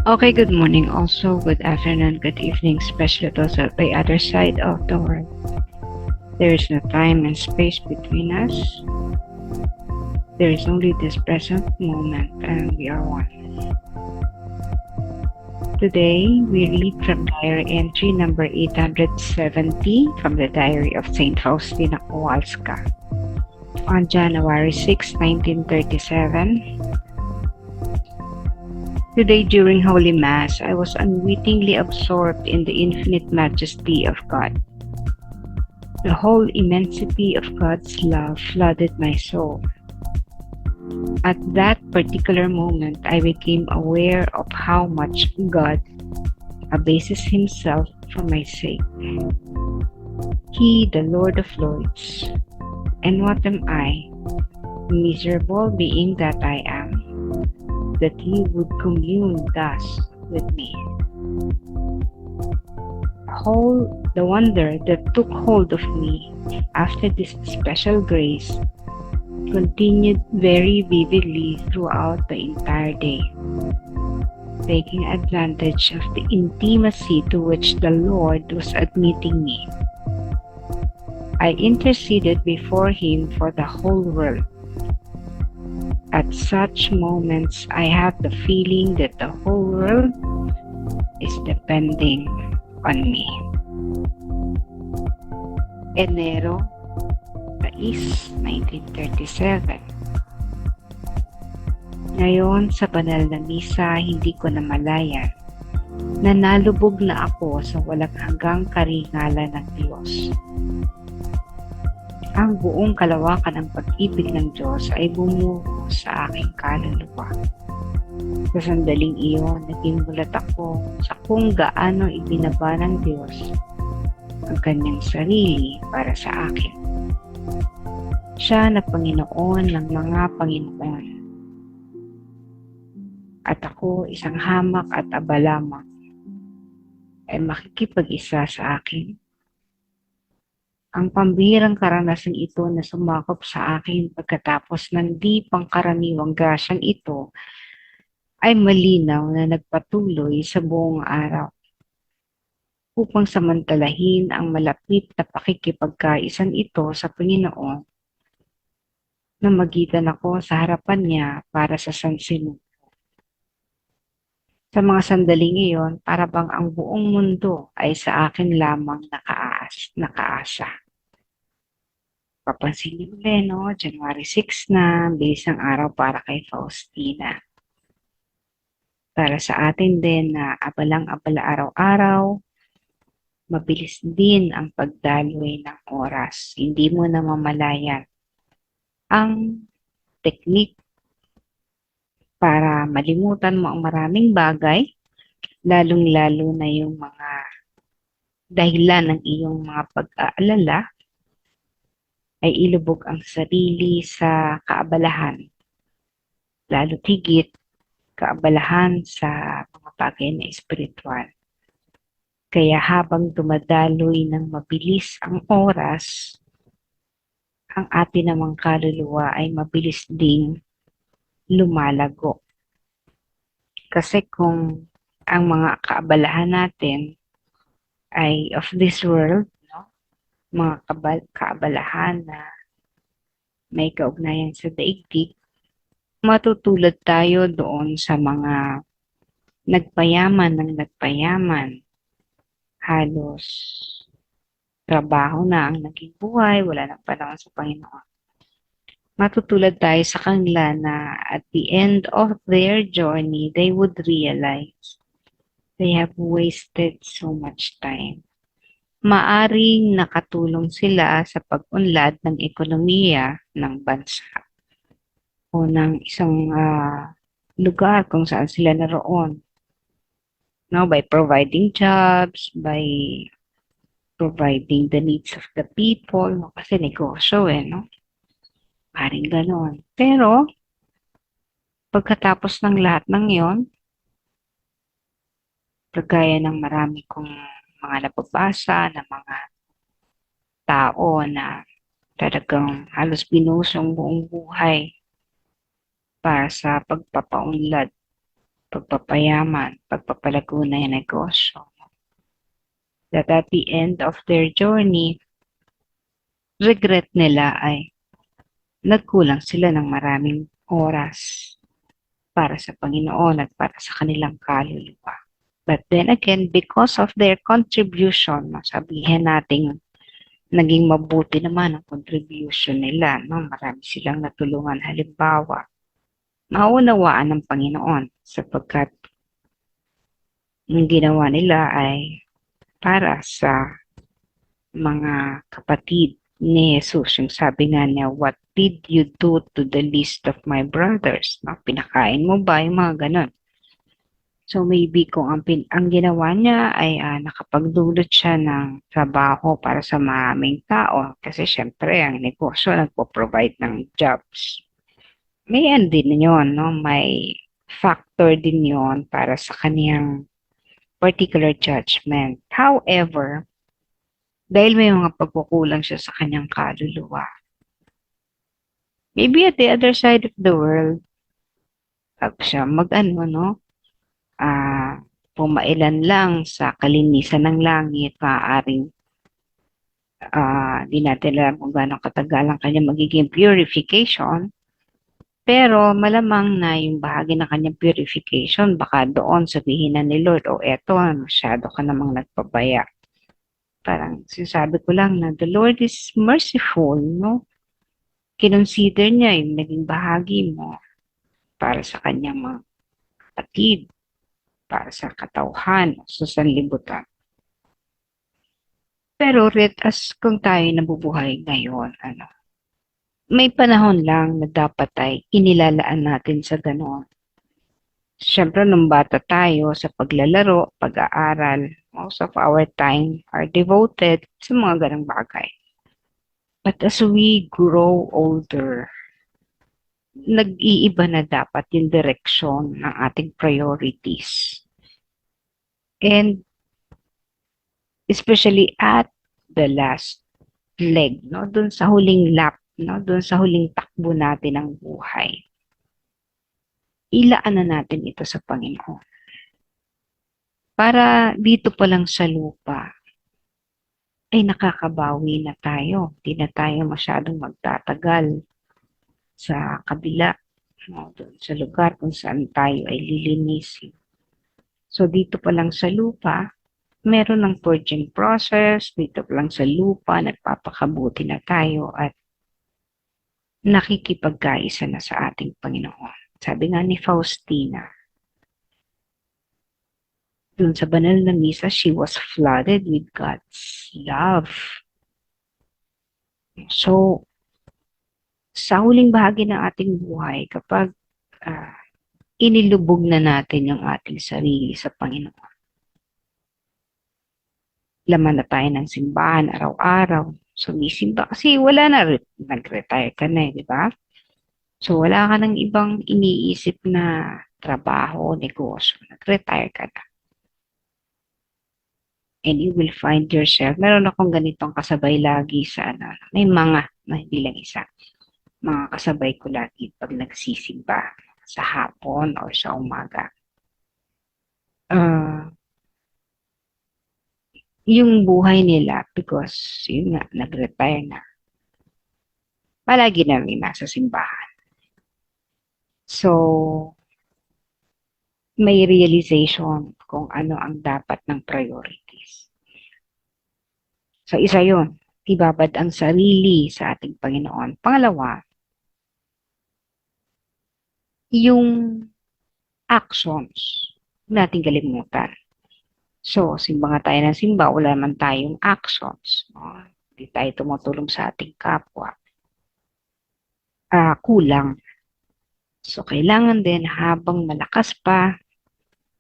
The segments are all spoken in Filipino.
Okay, good morning also, good afternoon, good evening, especially those on the other side of the world. There is no time and space between us. There is only this present moment and we are one. Today, we read from diary entry number 870 from the diary of Saint Faustina Kowalska. On January 6, 1937, today during Holy Mass, I was unwittingly absorbed in the infinite majesty of God. The whole immensity of God's love flooded my soul. At that particular moment, I became aware of how much God abases himself for my sake. He, the Lord of Lords, and what am I, miserable being that I am, that he would commune thus with me? The wonder that took hold of me after this special grace continued very vividly throughout the entire day, taking advantage of the intimacy to which the Lord was admitting me. I interceded before him for the whole world. At such moments, I have the feeling that the whole world is depending on me. Enero 6, 1937. Ngayon sa banal na misa, hindi ko namalayan na nalubog na ako sa walang hanggang karingalan ng Diyos. Ang buong kalawakan ng pag-ibig ng Diyos ay bumuho sa aking kaluluwa. Sa sandaling iyon, naging mulat ako sa kung gaano ibinaba ng Diyos ang kanyang sarili para sa akin. Siya na Panginoon ng mga Panginoon. At ako, isang hamak at aba lamang, ay makikipag-isa sa akin. Ang pambihirang karanasan ito na sumakop sa akin pagkatapos ng di pangkaraniwang grasyang ito ay malinaw na nagpatuloy sa buong araw upang samantalahin ang malapit na pakikipagkaisan ito sa Panginoon na magitan ako sa harapan niya para sa sansinuko. Sa mga sandaling iyon, para bang ang buong mundo ay sa akin lamang nakaasa. Papansin niyo ulit, no? January 6 na, bilis ng araw para kay Faustina. Para sa atin din na abalang-abala araw-araw, mabilis din ang pagdaloy ng oras. Hindi mo na mamalayan ang teknik para malimutan mo ang maraming bagay, lalong-lalo na yung mga dahilan ng iyong mga pag-aalala, ay ilubog ang sarili sa kaabalahan. Lalo tigit, kaabalahan sa mga bagay na espiritual. Kaya habang dumadaloy ng mabilis ang oras, ang atin namang kaluluwa ay mabilis ding lumalago. Kasi kung ang mga kaabalahan natin ay of this world, no? Mga kaabalahan na may kaugnayan sa daigdig, matutulad tayo doon sa mga nagpayaman ng nagpayaman. Halos trabaho na ang naging buhay, wala nang panahon sa Panginoon. Matutulad tayo sa kanila na at the end of their journey, they would realize they have wasted so much time. Maaring nakatulong sila sa pag-unlad ng ekonomiya ng bansa o ng isang lugar kung saan sila naroon. No, by providing jobs, by providing the needs of the people, no? Kasi negosyo no? Paring ganon. Pero, pagkatapos ng lahat ng yon, kagaya ng marami kong mga nababasa na mga tao na talagang halos binuhos ang buong buhay para sa pagpapaunlad, pagpapayaman, pagpapalago ng negosyo. That at the end of their journey, regret nila ay nagkulang sila ng maraming oras para sa Panginoon at para sa kanilang kaluluwa. But then again, because of their contribution, sabihin natin, naging mabuti naman ang contribution nila. No? Marami silang natulungan. Halimbawa, maunawaan ng Panginoon sapagkat yung ginawa nila ay para sa mga kapatid ni Jesus. Yung sabi nga niya, what did you do to the least of my brothers? No? Pinakain mo ba? Yung mga ganun. So maybe kung ang ginawa niya ay nakapagdulot siya ng trabaho para sa maraming tao kasi syempre ang negosyo nagpo-provide ng jobs. May end din yun, no? May factor din yon para sa kaniyang particular judgment. However, dahil may mga pagkukulang siya sa kanyang kaluluwa, maybe at the other side of the world, pag siya no? Pumailan lang sa kalinisan ng langit, maaaring di natin alam kung gaano katagal ang kanyang magiging purification, pero malamang na yung bahagi ng kanyang purification, baka doon sabihin na ni Lord, eto, masyado ka namang nagpabaya. Parang sinasabi ko lang na the Lord is merciful, no? Kinonsider niya yung naging bahagi mo para sa kanyang mga kapatid, para sa katauhan, sa sanlibutan. Pero as kung tayo nabubuhay ngayon, may panahon lang na dapat ay inilalaan natin sa gano'n. Siyempre, nung bata tayo sa paglalaro, pag-aaral, most of our time are devoted sa mga ganang bagay. But as we grow older, nag-iiba na dapat yung direksyon ng ating priorities. And especially at the last leg, no? Doon sa huling lap, no? Doon sa huling takbo natin ng buhay. Ilaan na natin ito sa Panginoon. Para dito pa lang sa lupa, ay nakakabawi na tayo. Hindi na tayo masyadong magtatagal sa kabila, no? Doon sa lugar kung saan tayo ay lilinisin. So dito pa lang sa lupa, meron ng purging process, dito pa lang sa lupa, nagpapakabuti na tayo at nakikipagkaisa na sa ating Panginoon. Sabi nga ni Faustina, dun sa banal na misa, she was flooded with God's love. So, sa huling bahagi ng ating buhay, kapag inilubog na natin yung ating sarili sa Panginoon, laman na tayo ng simbahan araw-araw, sumisimba kasi wala na, nag-retire ka na, di ba? So, wala ka ng ibang iniisip na trabaho, negosyo, nag-retire ka na. And you will find yourself, meron akong ganitong kasabay lagi sa may mga, hindi lang isa, mga kasabay ko lagi pag nagsisimba sa hapon or sa umaga. Yung buhay nila, because yun nga, nag-retire na, palagi na rin nasa simbahan. So, may realization kung ano ang dapat ng priorities. So, isa yun, ibabad ang sarili sa ating Panginoon. Pangalawa, yung actions nating kalimutan. So, simba nga tayo ng simba, wala naman tayong actions. Hindi tayo tumutulong sa ating kapwa. Kulang. So, kailangan din habang malakas pa,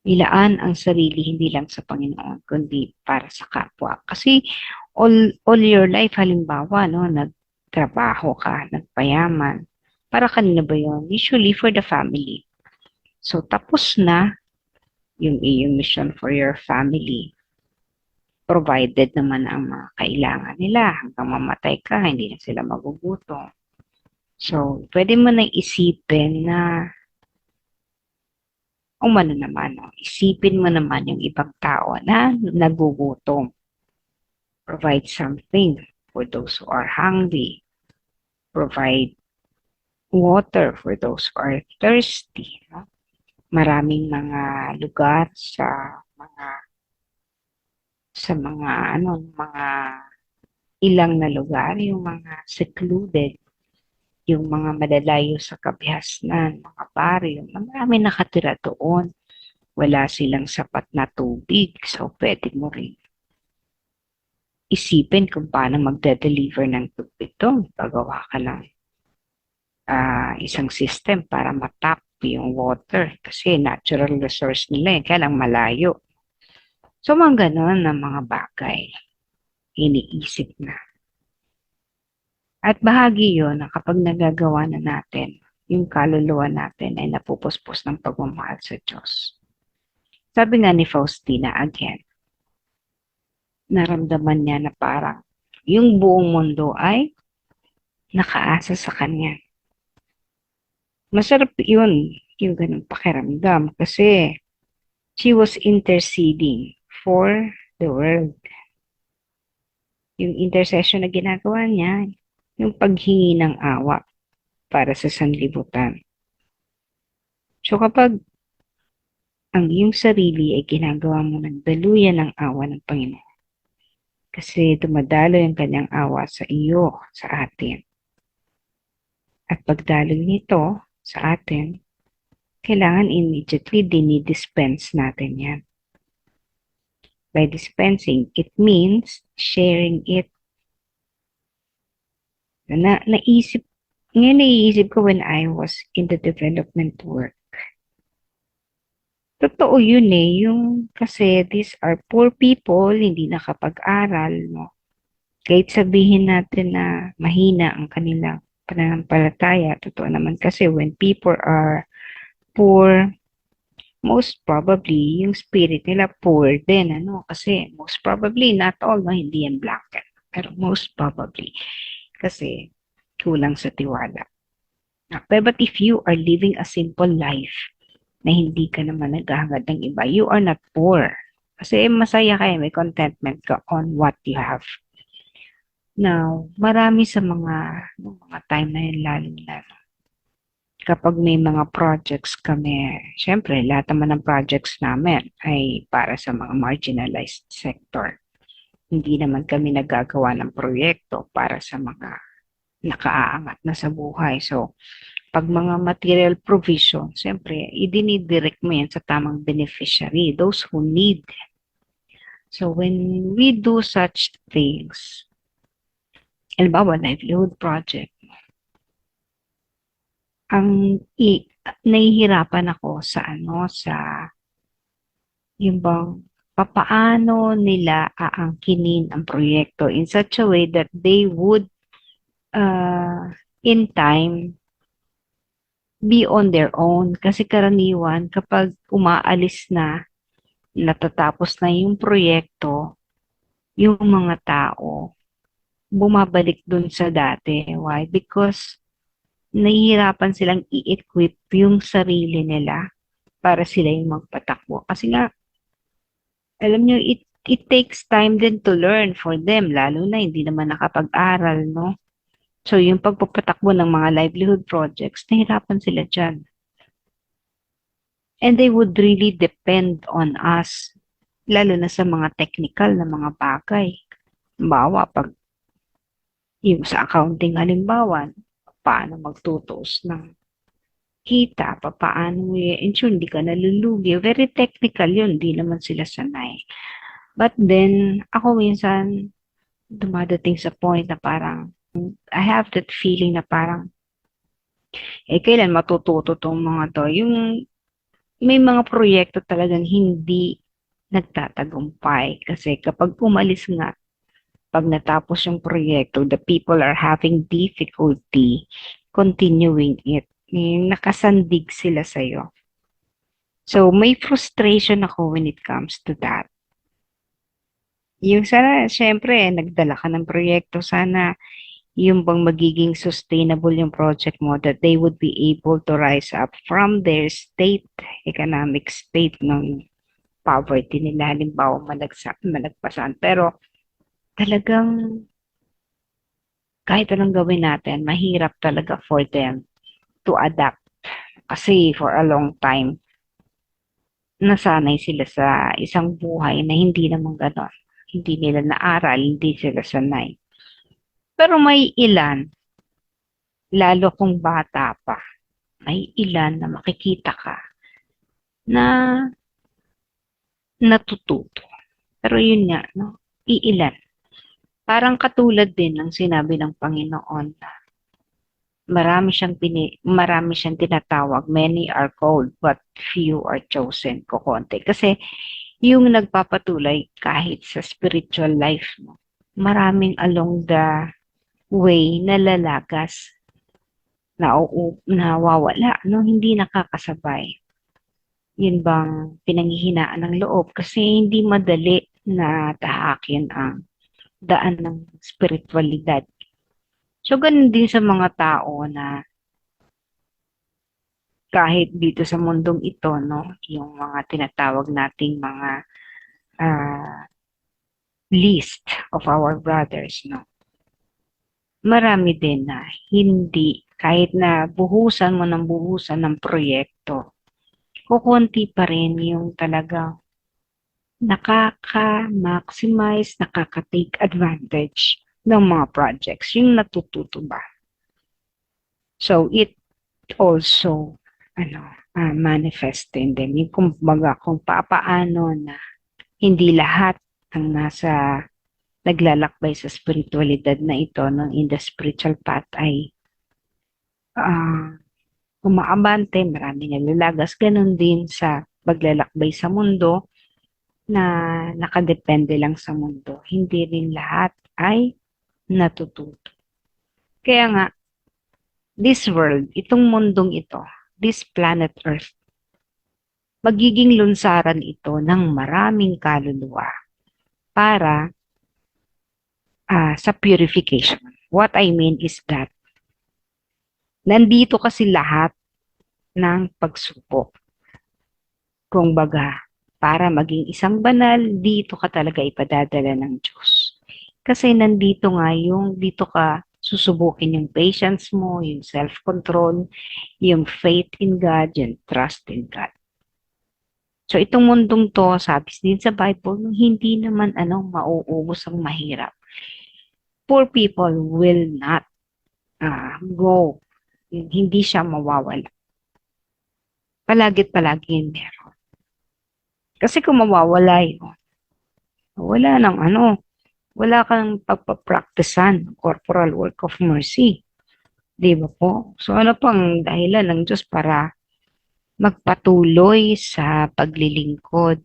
ilaan ang sarili hindi lang sa Panginoon, kundi para sa kapwa. Kasi all your life, halimbawa, nagtrabaho ka, nagpayaman, para kanina ba yun? Usually for the family. So, tapos na yung iyong mission for your family. Provided naman ang mga kailangan nila. Hanggang mamatay ka, hindi na sila magugutom. So, pwede mo nang isipin na Umano naman, no? Isipin mo naman yung ibang tao na nagugutom. Provide something for those who are hungry. Provide water for those who are thirsty. No? Maraming mga lugar mga ilang na lugar, yung mga secluded, yung mga malalayo sa kabihasnan, mga baryo, marami nakatira doon. Wala silang sapat na tubig, so pwede mo rin isipin kung paano magde-deliver ng tubig doon. Pagawa ka ng isang system para matap yung water kasi natural resource nila kaya lang malayo. So, mga ganun na mga bagay iniisip na. At bahagi yun na kapag nagagawa na natin, yung kaluluwa natin ay napupuspos ng pagmamahal sa Diyos. Sabi nga ni Faustina again, naramdaman niya na parang yung buong mundo ay nakaasa sa Kanya. Masarap yun, yung ganun pakiramdam kasi she was interceding for the world. Yung intercession na ginagawa niya, yung paghingi ng awa para sa sanlibutan. So kapag ang iyong sarili ay ginagawa mo ng daluyan ng awa ng Panginoon, kasi dumadalo yung kanyang awa sa iyo, sa atin. At pagdalo nito sa atin, kailangan immediately dinidispense natin yan. By dispensing, it means sharing it. Naiisip ko when I was in the development work. Totoo yun yung kasi these are poor people, hindi nakapag-aral, no? Kahit sabihin natin na mahina ang kanilang pananampalataya, totoo naman kasi when people are poor, most probably, yung spirit nila poor din, ano? Kasi most probably, not all, no? Hindi yan blanket. Pero most probably, kasi kulang sa tiwala. But if you are living a simple life, na hindi ka naman naghahangad ng iba, you are not poor. Kasi masaya ka, may contentment ka on what you have. Now, marami sa mga time na yun, lalo na kapag may mga projects kami, syempre, lahat naman ng projects namin ay para sa mga marginalized sector. Hindi naman kami nagagawa ng proyekto para sa mga nakaaangat na sa buhay. So, pag mga material provision, siyempre, idinidirect mo yan sa tamang beneficiary, those who need. So, when we do such things, halimbawa, livelihood project, nahihirapan ako sa yung bang, papaano nila aangkinin ang proyekto in such a way that they would, in time, be on their own. Kasi karaniwan, kapag umaalis na, natatapos na yung proyekto, yung mga tao, bumabalik dun sa dati. Why? Because nahihirapan silang i-equip yung sarili nila para sila yung magpatakbo. Kasi nga, alam nyo, it takes time din to learn for them, lalo na hindi naman nakapag-aral, no? So, yung pagpapatakbo ng mga livelihood projects, nahirapan sila dyan. And they would really depend on us, lalo na sa mga technical na mga bagay. Halimbawa, pag yung sa accounting halimbawa, paano magtutuos ng kita, paano i-ensure hindi ka nalulugi. Very technical yun, di naman sila sanay. But then, ako minsan, dumadating sa point na parang, I have that feeling na parang, kailan matututo tong mga to? Yung may mga proyekto talagang hindi nagtatagumpay. Kasi kapag umalis nga, pag natapos yung proyekto, the people are having difficulty continuing it. Nakasandig sila sa'yo. So, may frustration ako when it comes to that. Yung sana, syempre, nagdala ka ng proyekto, sana yung bang magiging sustainable yung project mo, that they would be able to rise up from their economic state ng poverty nila, halimbawa malagpasan. Pero talagang kahit anong gawin natin, mahirap talaga for them to adapt. Kasi for a long time, nasanay sila sa isang buhay na hindi naman ganon. Hindi nila naaral, hindi sila sanay. Pero may ilan, lalo kung bata pa, may ilan na makikita ka na natututo. Pero yun nga, no? Iilan. Parang katulad din ng sinabi ng Panginoon na marami siyang tinatawag, many are called but few are chosen, kukonti. Kasi yung nagpapatuloy kahit sa spiritual life mo, maraming along the way na lalagas, nawawala, no? Hindi nakakasabay. Yun bang pinanghihinaan ng loob kasi hindi madali na tahakin ang daan ng spiritualidad. So, ganun din sa mga tao na kahit dito sa mundong ito, no, yung mga tinatawag nating mga uh, list of our brothers, no, marami din na hindi, kahit na buhusan ng proyekto, kukunti pa rin yung talagang nakaka-maximize, nakaka-take advantage ng mga projects, yung natututo ba. So, it also, manifest in them. Yung kumbaga, kung paano na hindi lahat ang nasa naglalakbay sa spiritualidad na ito, no, in the spiritual path ay umaabante, marami nalalagas. Ganon din sa paglalakbay sa mundo na nakadepende lang sa mundo. Hindi rin lahat ay natututo. Kaya nga, this world, itong mundong ito, this planet Earth, magiging lunsaran ito ng maraming kaluluwa para sa purification. What I mean is that nandito kasi lahat ng pagsubok. Kung baga, para maging isang banal, dito ka talaga ipadadala ng Diyos. Kasi nandito nga yung, dito ka susubukin yung patience mo, yung self-control, yung faith in God, yung trust in God. So itong mundong to, sabi din sa Bible, hindi naman mauubos ang mahirap. Poor people will not go. Hindi siya mawawala. Palagit-palagi meron. Kasi kung mawawala yun, wala nang wala kang pagpapraktisan corporal work of mercy. Di ba po? So ano pang dahilan ng Diyos para magpatuloy sa paglilingkod?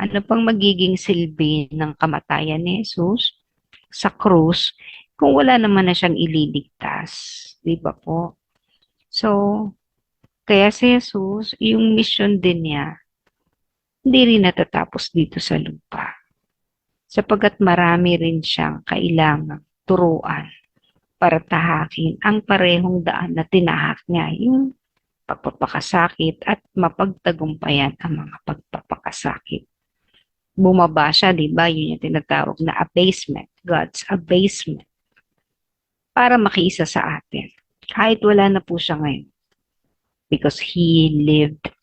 Ano pang magiging silbi ng kamatayan ni Jesus sa krus kung wala naman na siyang ililigtas? Di ba po? So, kaya si Jesus, yung mission din niya, hindi rin natatapos dito sa lupa. Sapagat marami rin siyang kailangang turuan para tahakin ang parehong daan na tinahak niya, yung pagpapakasakit at mapagtagumpayan ang mga pagpapakasakit. Bumaba siya, di ba? Yun yung tinatawag na abasement, God's abasement, para makiisa sa atin. Kahit wala na po siya ngayon. Because He lived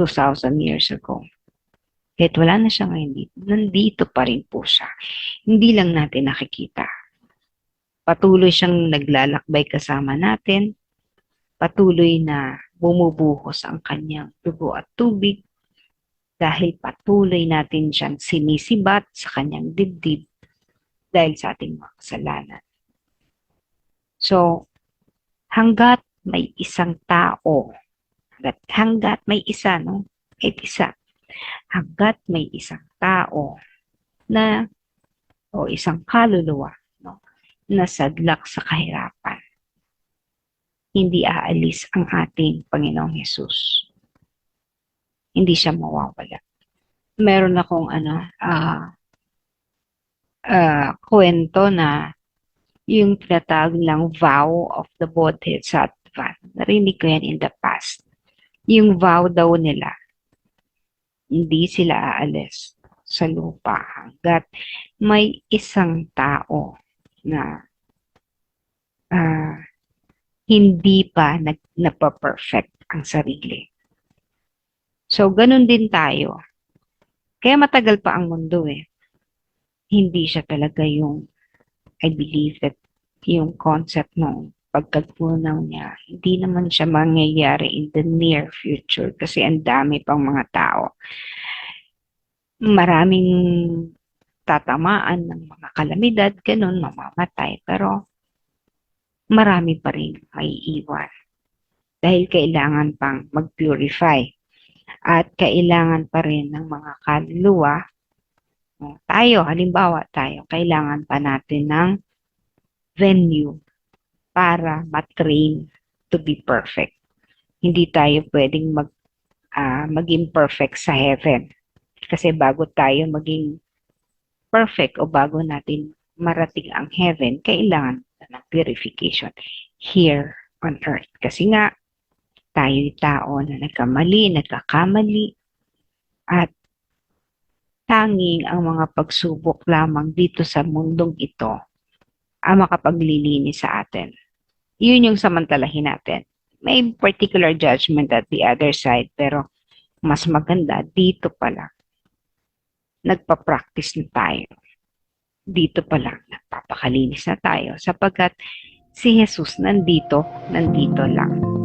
2,000 years ago. Kahit wala na siya ngayon dito, nandito pa rin po siya. Hindi lang natin nakikita. Patuloy siyang naglalakbay kasama natin. Patuloy na bumubuhos ang kanyang dugo at tubig dahil patuloy natin siyang sinisibat sa kanyang dibdib dahil sa ating mga kasalanan. So, hanggat may isang tao, hanggat may isa, no? Kahit isa, hanggat may isang tao na o isang kaluluwa, no, na sadlak sa kahirapan, hindi aalis ang ating Panginoong Hesus. Hindi siya mawawala. Meron akong kwento na Yung tinatawag lang vow of the Bodhisattva. Narinig ko yan in the past. Yung vow daw nila, hindi sila aalis sa lupa hanggat may isang tao na ah, hindi pa napa-perfect ang sarili. So, ganun din tayo. Kaya matagal pa ang mundo eh. Hindi siya talaga yung, I believe that yung concept ng pagkagpunaw niya, hindi naman siya mangyayari in the near future kasi ang dami pang mga tao. Maraming tatamaan ng mga kalamidad, ganun, mamamatay. Pero marami pa rin may iwan dahil kailangan pang mag-purify at kailangan pa rin ng mga kaluluwa. Tayo, halimbawa tayo, kailangan pa natin ng venue para matrain to be perfect. Hindi tayo pwedeng maging perfect sa heaven. Kasi bago tayo maging perfect o bago natin marating ang heaven, kailangan ng purification here on earth. Kasi nga, tayo'y tao na nagkakamali, at tanging ang mga pagsubok lamang dito sa mundong ito ang makapaglilinis sa atin. Yun yung samantalahin natin. May particular judgment at the other side, pero mas maganda dito pa lang. Nagpa-practice na tayo. Dito pa lang, nagpapakalinis na tayo sapagkat si Jesus nandito lang.